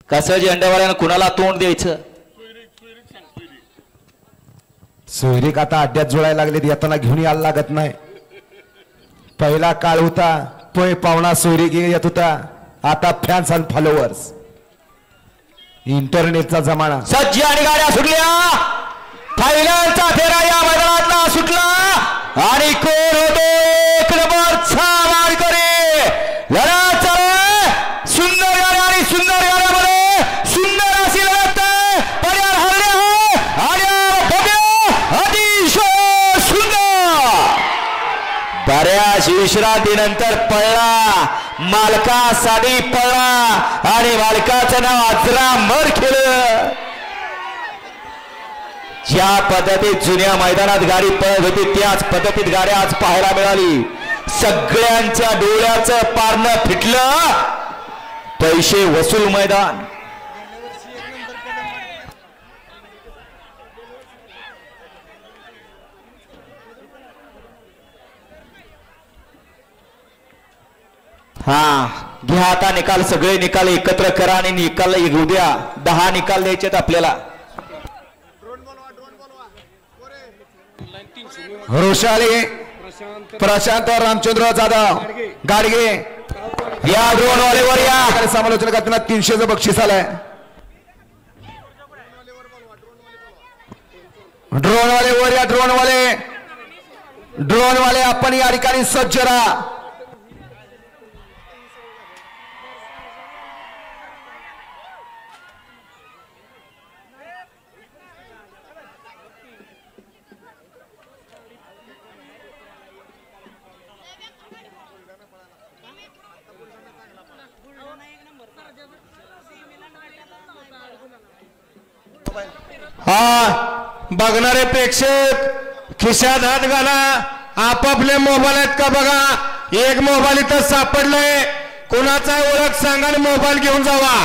कसं झेंडावाल्यानं कुणाला तोंड द्यायचं? सोयरीक आता अड्ड्यात जोडायला लागले, येताना घेऊन यायला लागत नाही. पहिला काळ होता पै पावणा सोयरीक येत होता, आता फॅन्स आणि फॉलोअर्स, इंटरनेटचा जमाना. सज्ज आणि गाड्या सुटल्या. फायनलचा फेरा या मैदानातला सुटला आणि कोण होतो एक नंबरचा मानकरी. लढत चालू आहे. सुंदर गाड्या आणि सुंदर गाड्यामध्ये सुंदर अशी लढत पर्याय हल्ले आहे आणि भव्य अतिशय सुंदर. बऱ्याच विश्रांतीनंतर पळला, मालकासाठी पळला आणि मालकाचं नाव अजरामर केलं. ज्या पद्धतीत जुन्या मैदानात गाडी पळत होती त्याच पद्धतीत गाड्या आज पाहायला मिळाली. सगळ्यांच्या डोळ्याचं पारणं फिटलं. पैसे वसूल मैदान. हा घ्या आता निकाल, सगळे निकाल एकत्र करा आणि निकाल उद्या 10 निकाल द्यायचे आपल्याला. रोषाली प्रशांत रामचंद्र जाधव गाडगे या ड्रोन वालेवर या. समालोचना करताना 300चं बक्षीस आलंय. ड्रोन वाले वर या. ड्रोन वाले आपण या ठिकाणी सज्ज राहा. हा बघणारे प्रेक्षक खिशात हात घाला. आपापले मोबाईल आहेत का बघा. एक मोबाईल इथं सापडलंय, कोणाचा ओळख सांगा आणि मोबाईल घेऊन जावा.